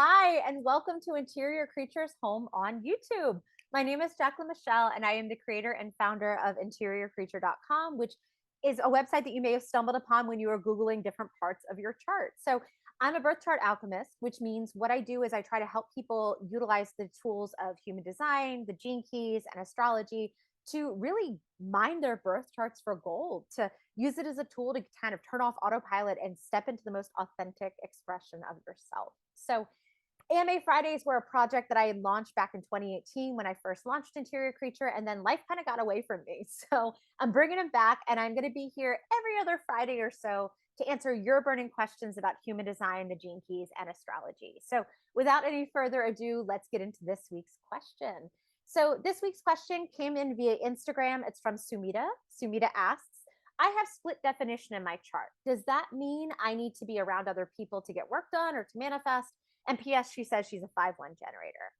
Hi, and welcome to Interior Creatures Home on YouTube. My name is Jaclyn Michelle, and I am the creator and founder of interiorcreature.com, which is a website that you may have stumbled upon when you were Googling different parts of your chart. So, I'm a birth chart alchemist, which means what I do is I try to help people utilize the tools of human design, the gene keys, and astrology to really mine their birth charts for gold, to use it as a tool to kind of turn off autopilot and step into the most authentic expression of yourself. So, AMA Fridays were a project that I had launched back in 2018 when I first launched Interior Creature, and then life kind of got away from me. So I'm bringing them back, and I'm going to be here every other Friday or so to answer your burning questions about human design, the gene keys, and astrology. So without any further ado, let's get into this week's question. So this week's question came in via Instagram. It's from Sumita. Sumita asks, I have split definition in my chart. Does that mean I need to be around other people to get work done or to manifest? And PS, she says she's a 5-1 generator.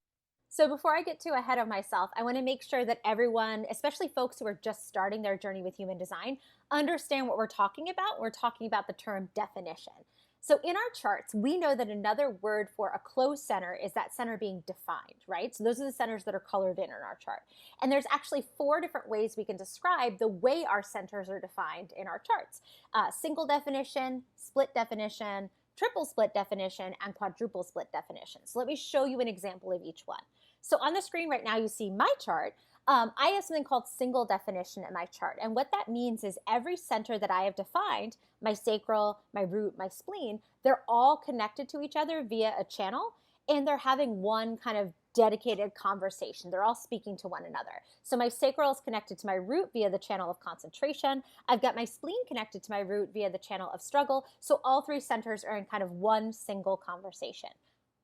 So before I get too ahead of myself, I want to make sure that everyone, especially folks who are just starting their journey with human design, understand what we're talking about. We're talking about the term definition. So in our charts, we know that another word for a closed center is that center being defined, right? So those are the centers that are colored in our chart. And there's actually 4 different ways we can describe the way our centers are defined in our charts. Single definition, split definition, triple split definition, and quadruple split definition. So let me show you an example of each one. So on the screen right now, you see my chart. I have something called single definition in my chart. And what that means is every center that I have defined, my sacral, my root, my spleen, they're all connected to each other via a channel, and they're having one kind of dedicated conversation. They're all speaking to one another. So my sacral is connected to my root via the channel of concentration. I've got my spleen connected to my root via the channel of struggle. So all 3 centers are in kind of one single conversation.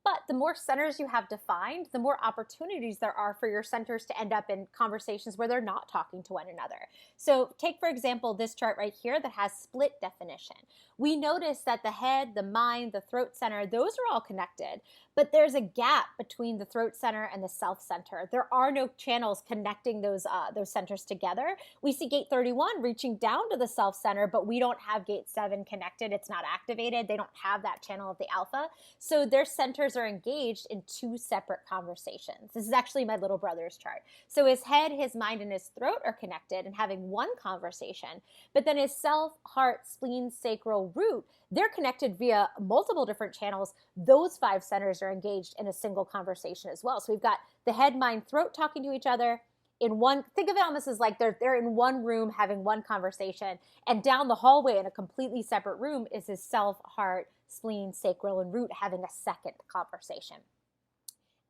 But the more centers you have defined, the more opportunities there are for your centers to end up in conversations where they're not talking to one another. So take, for example, this chart right here that has split definition. We notice that the head, the mind, the throat center, those are all connected, but there's a gap between the throat center and the self center. There are no channels connecting those centers together. We see gate 31 reaching down to the self center, but we don't have gate 7 connected. It's not activated. They don't have that channel of the alpha. So their centers are engaged in 2 separate conversations. This is actually my little brother's chart. So his head, his mind, and his throat are connected and having one conversation, but then his self, heart, spleen, sacral, root, they're connected via multiple different channels. Those 5 centers are engaged in a single conversation as well. So we've got the head, mind, throat talking to each other in one. Think of it almost as like they're in one room having one conversation, and down the hallway in a completely separate room is his self, heart, spleen, sacral, and root having a second conversation.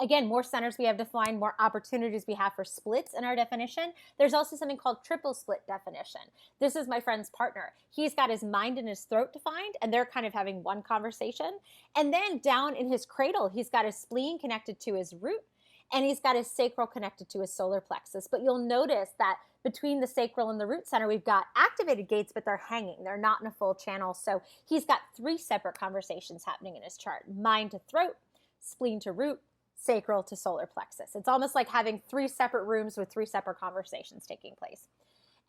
Again, more centers we have defined, more opportunities we have for splits in our definition. There's also something called triple split definition. This is my friend's partner. He's got his mind and his throat defined, and they're kind of having one conversation. And then down in his cradle, he's got his spleen connected to his root, and he's got his sacral connected to his solar plexus. But you'll notice that between the sacral and the root center, we've got activated gates, but they're hanging. They're not in a full channel. So he's got 3 separate conversations happening in his chart: mind to throat, spleen to root, sacral to solar plexus. It's almost like having 3 separate rooms with 3 separate conversations taking place.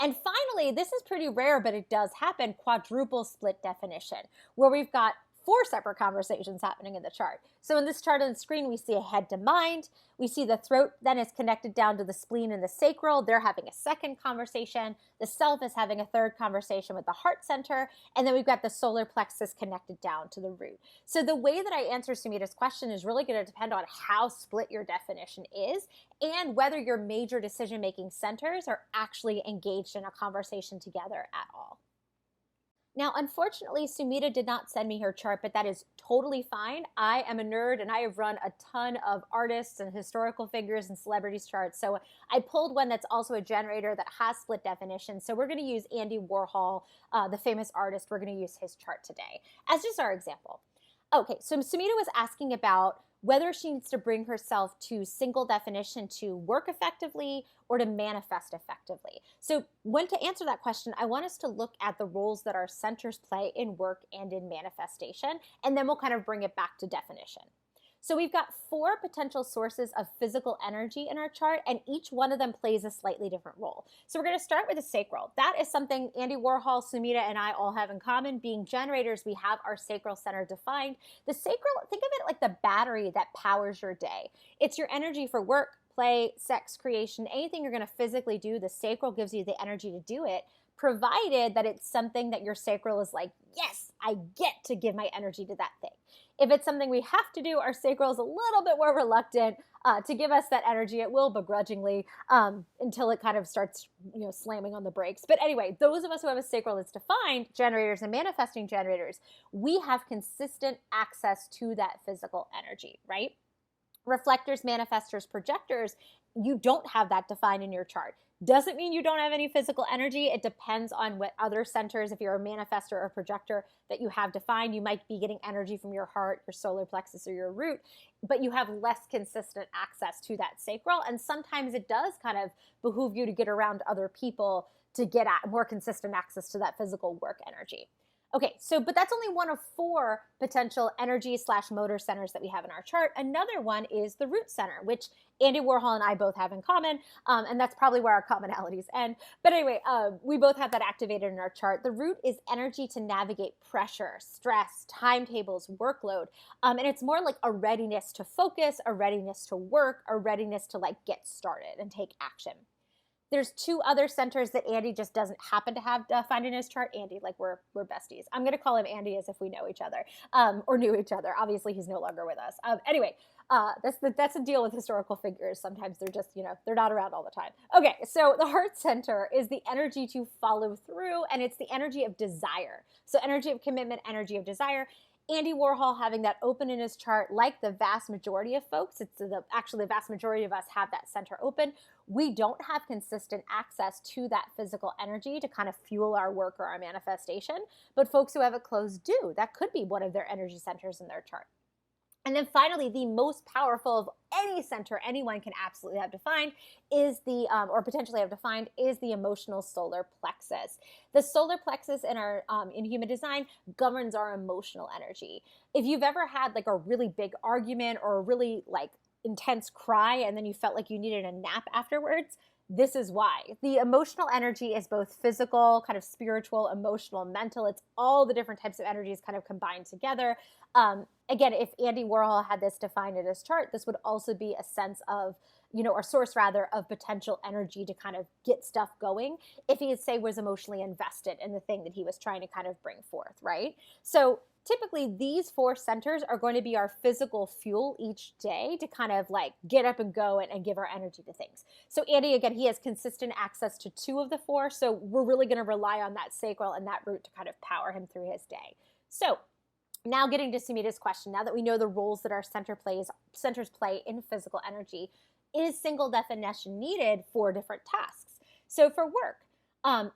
And finally, this is pretty rare, but it does happen, quadruple split definition, where we've got 4 separate conversations happening in the chart. So in this chart on the screen, we see a head to mind. We see the throat then is connected down to the spleen and the sacral. They're having a second conversation. The self is having a third conversation with the heart center. And then we've got the solar plexus connected down to the root. So the way that I answer Sumita's question is really going to depend on how split your definition is and whether your major decision-making centers are actually engaged in a conversation together at all. Now, unfortunately, Sumita did not send me her chart, but that is totally fine. I am a nerd, and I have run a ton of artists and historical figures and celebrities charts. So I pulled one that's also a generator that has split definition. So we're going to use Andy Warhol, the famous artist. We're going to use his chart today as just our example. Okay, so Sumita was asking about whether she needs to bring herself to single definition to work effectively or to manifest effectively. So to answer that question, I want us to look at the roles that our centers play in work and in manifestation, and then we'll kind of bring it back to definition. So we've got 4 potential sources of physical energy in our chart, and each one of them plays a slightly different role. So we're going to start with the sacral. That is something Andy Warhol, Sumita, and I all have in common. Being generators, we have our sacral center defined. The sacral, think of it like the battery that powers your day. It's your energy for work, play, sex, creation, anything you're going to physically do. The sacral gives you the energy to do it, provided that it's something that your sacral is like, yes, I get to give my energy to that thing. If it's something we have to do, our sacral is a little bit more reluctant to give us that energy. It will begrudgingly until it kind of starts, slamming on the brakes. But anyway, those of us who have a sacral that's defined, generators and manifesting generators, we have consistent access to that physical energy, right? Reflectors, manifestors, projectors, you don't have that defined in your chart. Doesn't mean you don't have any physical energy. It depends on what other centers, if you're a manifestor or projector, that you have defined. You might be getting energy from your heart, your solar plexus, or your root, but you have less consistent access to that sacral. And sometimes it does kind of behoove you to get around other people to get at more consistent access to that physical work energy. Okay, but that's only one of 4 potential energy/motor centers that we have in our chart. Another one is the root center, which Andy Warhol and I both have in common, and that's probably where our commonalities end. But anyway, we both have that activated in our chart. The root is energy to navigate pressure, stress, timetables, workload, and it's more like a readiness to focus, a readiness to work, a readiness to get started and take action. There's 2 other centers that Andy just doesn't happen to have defined in his chart. Andy, we're besties. I'm going to call him Andy as if we know each other or knew each other. Obviously, he's no longer with us. Anyway, that's the deal with historical figures. Sometimes they're just, they're not around all the time. Okay, so the heart center is the energy to follow through, and it's the energy of desire. So energy of commitment, energy of desire. Andy Warhol having that open in his chart, like the vast majority of folks, actually the vast majority of us have that center open. We don't have consistent access to that physical energy to kind of fuel our work or our manifestation, but folks who have it closed do. That could be one of their energy centers in their chart. And then finally, the most powerful of any center anyone can absolutely have defined is or potentially have defined, is the emotional solar plexus. The solar plexus in human design governs our emotional energy. If you've ever had a really big argument or a really intense cry and then you felt like you needed a nap afterwards, this is why. The emotional energy is both physical, kind of spiritual, emotional, mental. It's all the different types of energies kind of combined together. Again, if Andy Warhol had this defined in his chart, this would also be a sense of, or source rather, of potential energy to kind of get stuff going if he, say, was emotionally invested in the thing that he was trying to kind of bring forth, right? So typically these 4 centers are going to be our physical fuel each day to kind of get up and go and give our energy to things. So Andy, again, he has consistent access to 2 of the 4. So we're really going to rely on that sacral and that root to kind of power him through his day. So now getting to Sumita's question, now that we know the roles that our centers play in physical energy, is single definition needed for different tasks? So for work,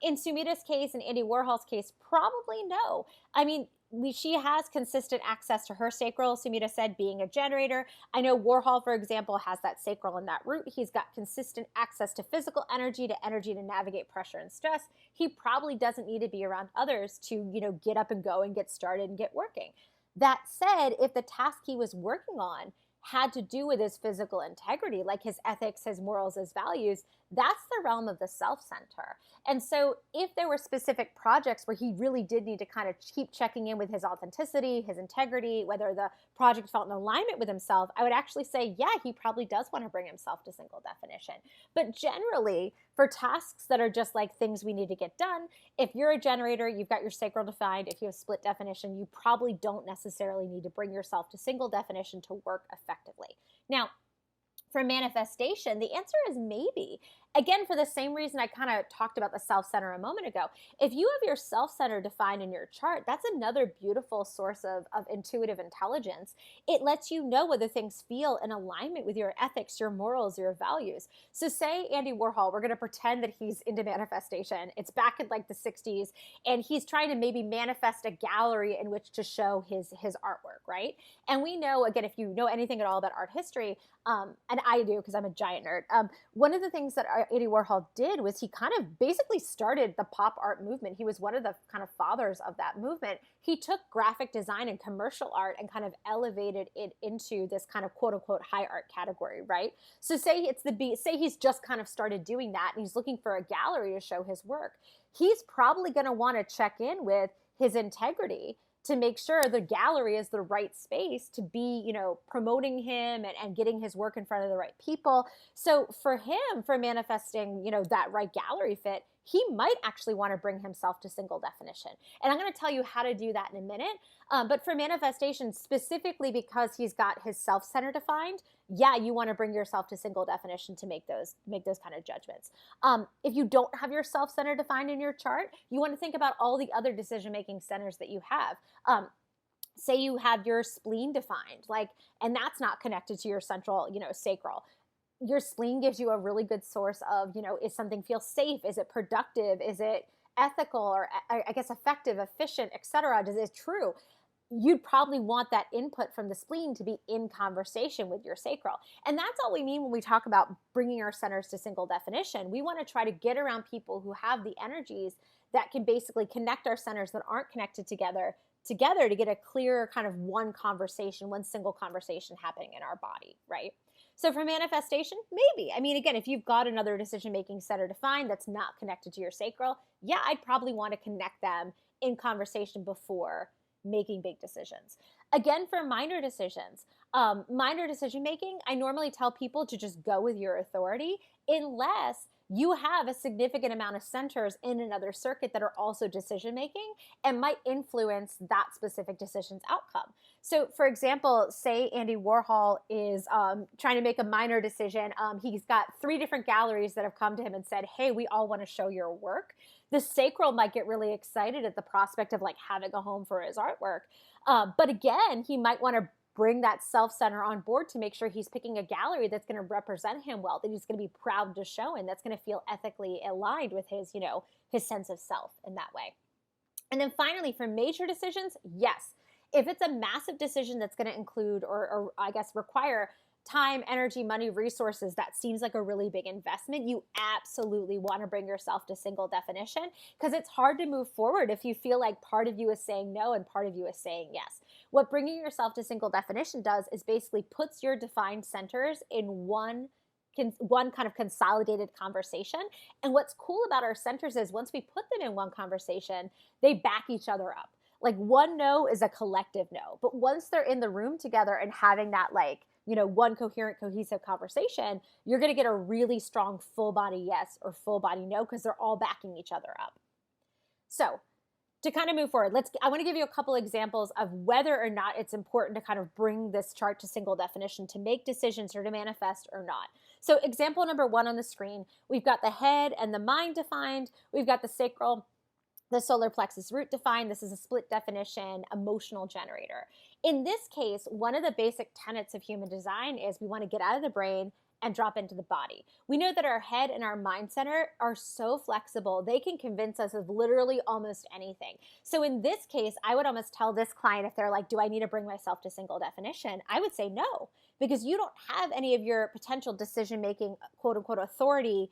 in Sumita's case and Andy Warhol's case, probably no. I mean, she has consistent access to her sacral, Sumita said, being a generator. I know Warhol, for example, has that sacral and that root. He's got consistent access to physical energy to navigate pressure and stress. He probably doesn't need to be around others to, get up and go and get started and get working. That said, if the task he was working on had to do with his physical integrity, like his ethics, his morals, his values, that's the realm of the self-center. And so if there were specific projects where he really did need to kind of keep checking in with his authenticity, his integrity, whether the project felt in alignment with himself, I would actually say, yeah, he probably does want to bring himself to single definition. But generally, for tasks that are just like things we need to get done, if you're a generator, you've got your sacral defined. If you have split definition, you probably don't necessarily need to bring yourself to single definition to work effectively. Now, for manifestation, the answer is maybe. Again, for the same reason I kind of talked about the self-center a moment ago. If you have your self-center defined in your chart, that's another beautiful source of intuitive intelligence. It lets you know whether things feel in alignment with your ethics, your morals, your values. So say Andy Warhol, we're going to pretend that he's into manifestation. It's back in the 60s, and he's trying to maybe manifest a gallery in which to show his artwork, right? And we know, again, if you know anything at all about art history, an I do because I'm a giant nerd. One of the things that Andy Warhol did was he kind of basically started the pop art movement. He was one of the kind of fathers of that movement. He took graphic design and commercial art and kind of elevated it into this kind of quote unquote high art category, right? So say he's just kind of started doing that and he's looking for a gallery to show his work. He's probably going to want to check in with his integrity to make sure the gallery is the right space to be, promoting him and getting his work in front of the right people. So for him, for manifesting, that right gallery fit, he might actually want to bring himself to single definition. And I'm going to tell you how to do that in a minute. But for manifestation, specifically because he's got his self-center defined, yeah, you want to bring yourself to single definition to make those kind of judgments. If you don't have your self-center defined in your chart, you want to think about all the other decision-making centers that you have. Say you have your spleen defined, and that's not connected to your central, sacral. Your spleen gives you a really good source of, is something feel safe? Is it productive? Is it ethical or I guess effective, efficient, etc.? Is it true? You'd probably want that input from the spleen to be in conversation with your sacral. And that's all we mean when we talk about bringing our centers to single definition. We want to try to get around people who have the energies that can basically connect our centers that aren't connected together to get a clear kind of one single conversation happening in our body, right? So for manifestation, maybe. I mean, again, if you've got another decision-making center defined that's not connected to your sacral, yeah, I'd probably want to connect them in conversation before making big decisions. Again, for minor decisions, minor decision-making, I normally tell people to just go with your authority unless you have a significant amount of centers in another circuit that are also decision-making and might influence that specific decision's outcome. So for example, say Andy Warhol is trying to make a minor decision. He's got 3 different galleries that have come to him and said, hey, we all want to show your work. The sacral might get really excited at the prospect of having a home for his artwork. But again, he might want to bring that self-center on board to make sure he's picking a gallery that's going to represent him well, that he's going to be proud to show, and that's going to feel ethically aligned with his, his sense of self in that way. And then finally, for major decisions, yes, if it's a massive decision that's going to include or I guess require time, energy, money, resources, that seems like a really big investment, you absolutely want to bring yourself to single definition, because it's hard to move forward if you feel like part of you is saying no and part of you is saying yes. What bringing yourself to single definition does is basically puts your defined centers in one kind of consolidated conversation. And what's cool about our centers is once we put them in one conversation, they back each other up. One no is a collective no. But once they're in the room together and having that one coherent, cohesive conversation, you're going to get a really strong full body yes or full body no, because they're all backing each other up. So to kind of move forward, I want to give you a couple examples of whether or not it's important to kind of bring this chart to single definition to make decisions or to manifest or not. So example number 1 on the screen, we've got the head and the mind defined. We've got the sacral, the solar plexus root defined. This is a split definition emotional generator. In this case, one of the basic tenets of human design is we want to get out of the brain and drop into the body. We know that our head and our mind center are so flexible, they can convince us of literally almost anything. So in this case, I would almost tell this client, if they're like, do I need to bring myself to single definition? I would say no, because you don't have any of your potential decision-making, quote unquote, authority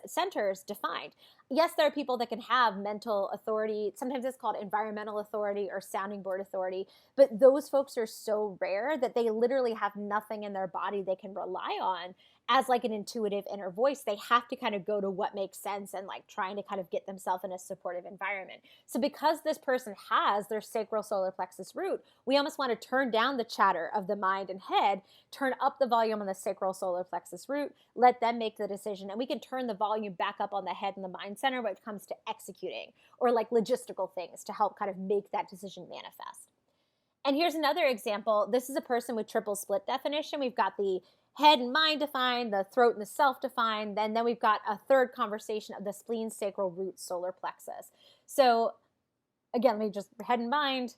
centers defined. Yes, there are people that can have mental authority. Sometimes it's called environmental authority or sounding board authority, but those folks are so rare that they literally have nothing in their body they can rely on as an intuitive inner voice. They have to kind of go to what makes sense and trying to kind of get themselves in a supportive environment. So because this person has their sacral solar plexus root, we almost want to turn down the chatter of the mind and head, turn up the volume on the sacral solar plexus root, let them make the decision, and we can turn the volume back up on the head and the mind center when it comes to executing or logistical things to help kind of make that decision manifest. And here's another example. This is a person with triple split definition. We've got the head and mind defined, the throat and the self defined, then we've got a third conversation of the spleen, sacral, root, solar plexus. So again, let me just head and mind,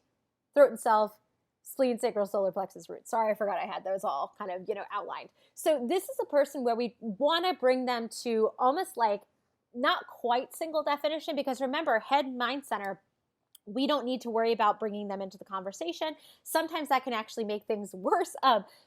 throat and self, spleen, sacral, solar plexus, root. Sorry, I forgot I had those all kind of, outlined. So this is a person where we want to bring them to almost not quite single definition, because remember, head, mind center we don't need to worry about bringing them into the conversation. Sometimes that can actually make things worse,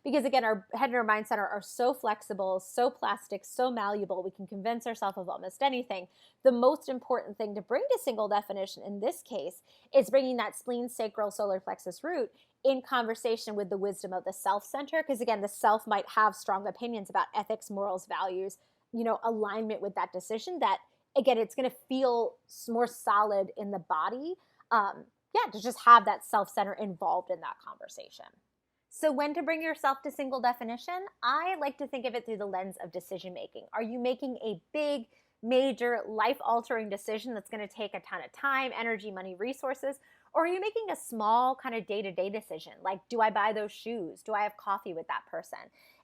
because again, our head and our mind center are so flexible, so plastic, so malleable. We can convince ourselves of almost anything. The most important thing to bring to single definition in this case is bringing that spleen, sacral, solar plexus root in conversation with the wisdom of the self center. Because again, the self might have strong opinions about ethics, morals, values, alignment with that decision, that again, it's going to feel more solid in the body. To just have that self-center involved in that conversation. So when to bring yourself to single definition, I like to think of it through the lens of decision making. Are you making a big, major, life-altering decision that's going to take a ton of time, energy, money, resources? Or are you making a small kind of day-to-day decision? Like, do I buy those shoes? Do I have coffee with that person?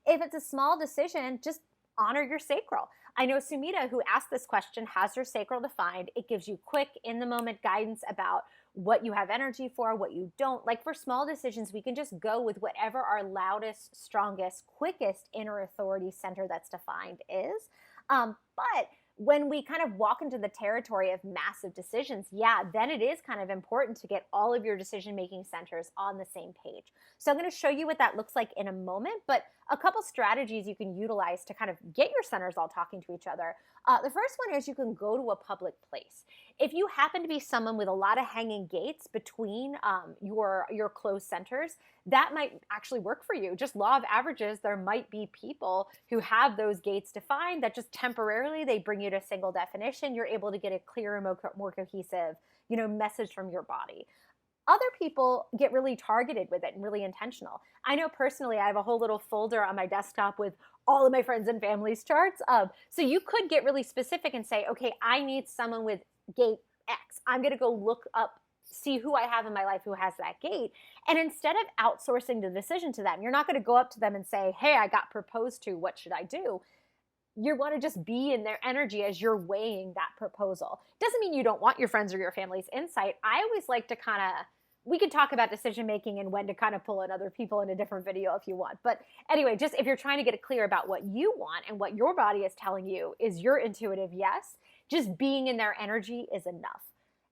If it's a small decision, just honor your sacral. I know Sumita, who asked this question, has her sacral defined. It gives you quick, in-the-moment guidance about what you have energy for, what you don't. Like for small decisions, we can just go with whatever our loudest, strongest, quickest inner authority center that's defined is. But when we kind of walk into the territory of massive decisions, then it is kind of important to get all of your decision-making centers on the same page. So I'm going to show you what that looks like in a moment, but a couple strategies you can utilize to kind of get your centers all talking to each other. The first one is you can go to a public place. If you happen to be someone with a lot of hanging gates between your closed centers, that might actually work for you. Just law of averages, there might be people who have those gates defined that just temporarily they bring you to single definition. You're able to get a clearer, more cohesive, message from your body. Other people get really targeted with it and really intentional. I know personally, I have a whole little folder on my desktop with all of my friends and family's charts. So you could get really specific and say, okay, I need someone with gate X. I'm going to go look up, see who I have in my life who has that gate. And instead of outsourcing the decision to them, you're not going to go up to them and say, hey, I got proposed to, what should I do? You want to just be in their energy as you're weighing that proposal. Doesn't mean you don't want your friends or your family's insight. I always like to we can talk about decision making and when to kind of pull in other people in a different video if you want. But anyway, just if you're trying to get it clear about what you want and what your body is telling you is your intuitive yes, just being in their energy is enough.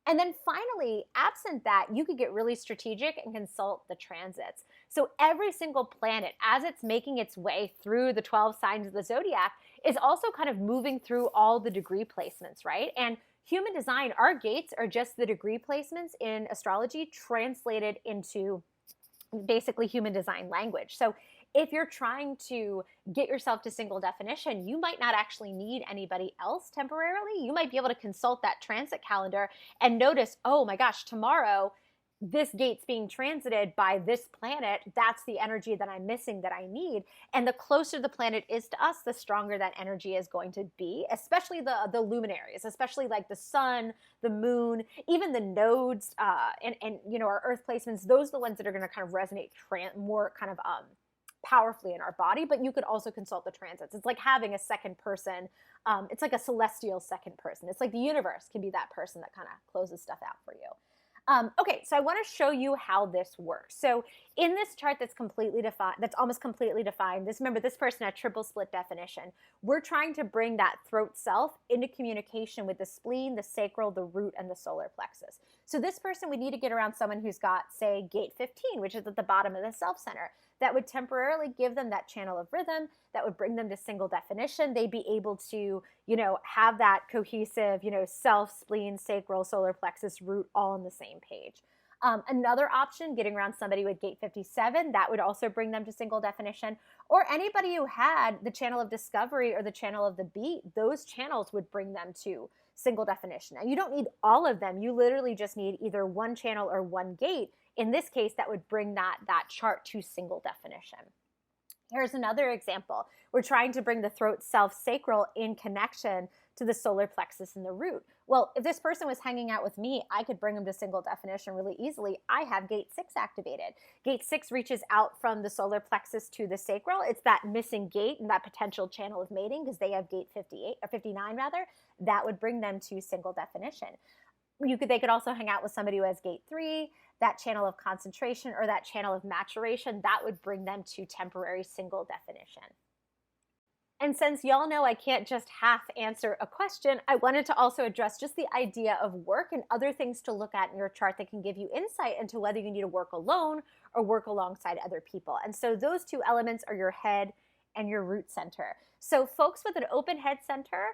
And then finally, absent that, you could get really strategic and consult the transits. So every single planet, as it's making its way through the 12 signs of the zodiac, is also kind of moving through all the degree placements, right? And human design, our gates are just the degree placements in astrology translated into basically human design language. So if you're trying to get yourself to single definition, you might not actually need anybody else temporarily. You might be able to consult that transit calendar and notice, oh my gosh, tomorrow this gate's being transited by this planet. That's the energy that I'm missing that I need. And the closer the planet is to us, the stronger that energy is going to be, especially the luminaries, especially like the sun, the moon, even the nodes, and our earth placements. Those are the ones that are going to kind of resonate more kind of powerfully in our body. But you could also consult the transits. It's like having a second person. It's like a celestial second person. It's like the universe can be that person that kind of closes stuff out for you. Okay, so I want to show you how this works. So in this chart that's completely defined, that's almost completely defined, remember this person had triple split definition. We're trying to bring that throat self into communication with the spleen, the sacral, the root, and the solar plexus. So this person would need to get around someone who's got, say, gate 15, which is at the bottom of the self center. That would temporarily give them that channel of rhythm, that would bring them to single definition. They'd be able to, have that cohesive, self, spleen, sacral, solar plexus, root all on the same page. Another option, getting around somebody with gate 57, that would also bring them to single definition. Or anybody who had the channel of discovery or the channel of the beat, those channels would bring them to single definition. Now, you don't need all of them. You literally just need either one channel or one gate. In this case, that would bring that chart to single definition. Here's another example. We're trying to bring the throat self sacral in connection to the solar plexus and the root. Well, if this person was hanging out with me, I could bring them to single definition really easily. I have gate 6 activated. Gate 6 reaches out from the solar plexus to the sacral. It's that missing gate and that potential channel of mating because they have gate 58 or 59 rather. That would bring them to single definition. They could also hang out with somebody who has gate 3, that channel of concentration or that channel of maturation. That would bring them to temporary single definition. And since y'all know I can't just half answer a question, I wanted to also address just the idea of work and other things to look at in your chart that can give you insight into whether you need to work alone or work alongside other people. And so those two elements are your head and your root center. So folks with an open head center,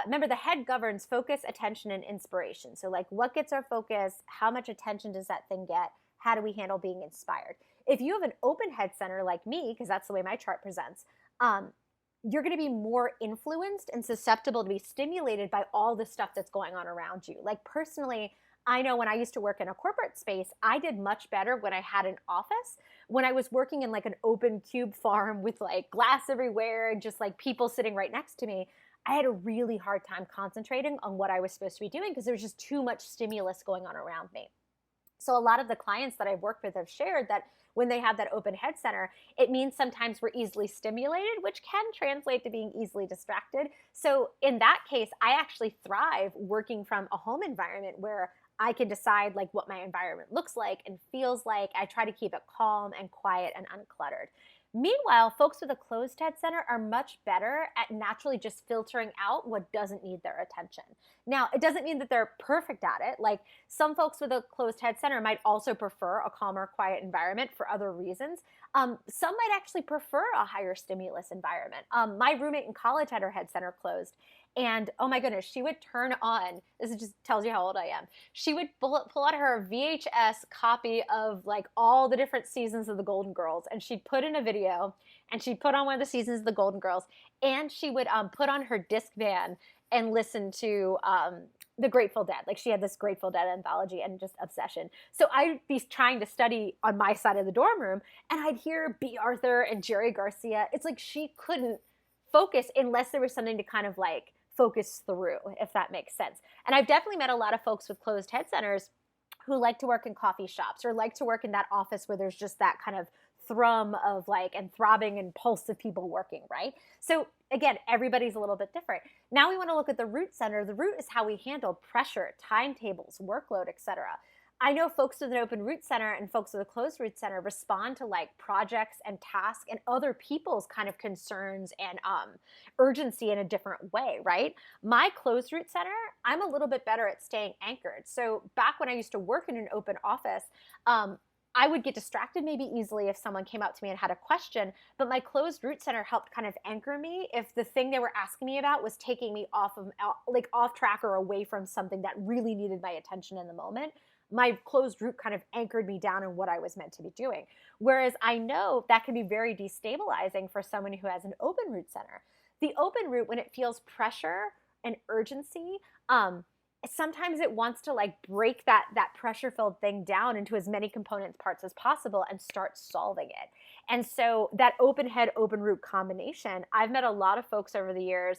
remember the head governs focus, attention, and inspiration. So like what gets our focus? How much attention does that thing get? How do we handle being inspired? If you have an open head center like me, because that's the way my chart presents, you're going to be more influenced and susceptible to be stimulated by all the stuff that's going on around you. Like personally, I know when I used to work in a corporate space, I did much better when I had an office. When I was working in like an open cube farm with like glass everywhere and just like people sitting right next to me, I had a really hard time concentrating on what I was supposed to be doing because there was just too much stimulus going on around me. So a lot of the clients that I've worked with have shared that when they have that open head center, it means sometimes we're easily stimulated, which can translate to being easily distracted. So in that case, I actually thrive working from a home environment where I can decide like what my environment looks like and feels like. I try to keep it calm and quiet and uncluttered. Meanwhile, folks with a closed head center are much better at naturally just filtering out what doesn't need their attention. Now, it doesn't mean that they're perfect at it. Like some folks with a closed head center might also prefer a calmer, quiet environment for other reasons. Some might actually prefer a higher stimulus environment. My roommate in college had her head center closed. And oh my goodness, she would turn on, this just tells you how old I am. She would pull out her VHS copy of like all the different seasons of the Golden Girls, and she'd put in a video, and she'd put on one of the seasons of the Golden Girls, and she would put on her Discman and listen to the Grateful Dead. Like she had this Grateful Dead anthology and just obsession. So I'd be trying to study on my side of the dorm room, and I'd hear B. Arthur and Jerry Garcia. It's like she couldn't focus unless there was something to kind of like focus through, if that makes sense. And I've definitely met a lot of folks with closed head centers who like to work in coffee shops or like to work in that office where there's just that kind of thrum of like and throbbing and pulse of people working, right? So again, everybody's a little bit different. Now we want to look at the root center. The root is how we handle pressure, timetables, workload, etc. I know folks with an open root center and folks with a closed root center respond to like projects and tasks and other people's kind of concerns and urgency in a different way, right? My closed root center, I'm a little bit better at staying anchored. So back when I used to work in an open office, I would get distracted maybe easily if someone came up to me and had a question, but my closed root center helped kind of anchor me if the thing they were asking me about was taking me off track or away from something that really needed my attention in the moment. My closed root kind of anchored me down in what I was meant to be doing. Whereas I know that can be very destabilizing for someone who has an open root center. The open root, when it feels pressure and urgency, sometimes it wants to like break that pressure filled thing down into as many components parts as possible and start solving it. And so that open head open root combination, I've met a lot of folks over the years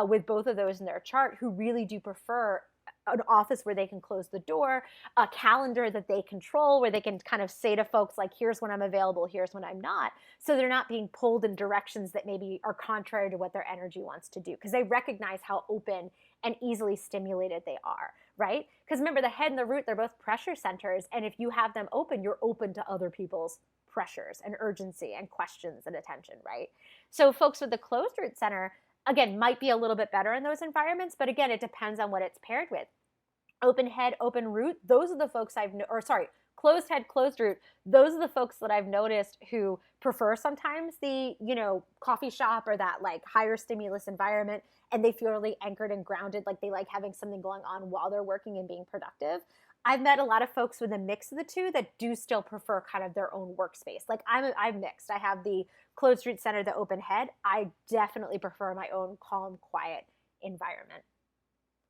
with both of those in their chart who really do prefer an office where they can close the door, a calendar that they control where they can kind of say to folks like, here's when I'm available, here's when I'm not. So they're not being pulled in directions that maybe are contrary to what their energy wants to do because they recognize how open and easily stimulated they are, right? Because remember, the head and the root, they're both pressure centers. And if you have them open, you're open to other people's pressures and urgency and questions and attention, right? So folks with the closed root center, again, might be a little bit better in those environments, but again, it depends on what it's paired with. Open head, open root, those are the folks closed head, closed root, those are the folks that I've noticed who prefer sometimes the, coffee shop or that like higher stimulus environment, and they feel really anchored and grounded, like they like having something going on while they're working and being productive. I've met a lot of folks with a mix of the two that do still prefer kind of their own workspace. Like I'm mixed. I have the closed root center, the open head. I definitely prefer my own calm, quiet environment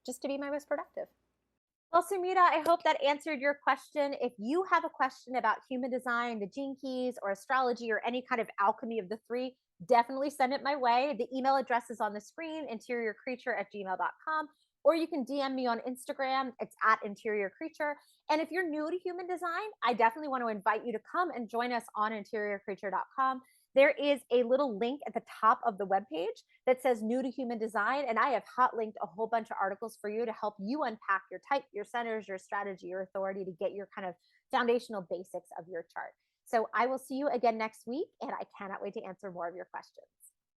just to be my most productive. Well, Sumita, I hope that answered your question. If you have a question about human design, the gene keys, or astrology, or any kind of alchemy of the three, definitely send it my way. The email address is on the screen, interiorcreature@gmail.com, or you can DM me on Instagram. It's @interiorcreature. And if you're new to human design, I definitely want to invite you to come and join us on interiorcreature.com. There is a little link at the top of the webpage that says new to human design. And I have hot linked a whole bunch of articles for you to help you unpack your type, your centers, your strategy, your authority to get your kind of foundational basics of your chart. So I will see you again next week, and I cannot wait to answer more of your questions.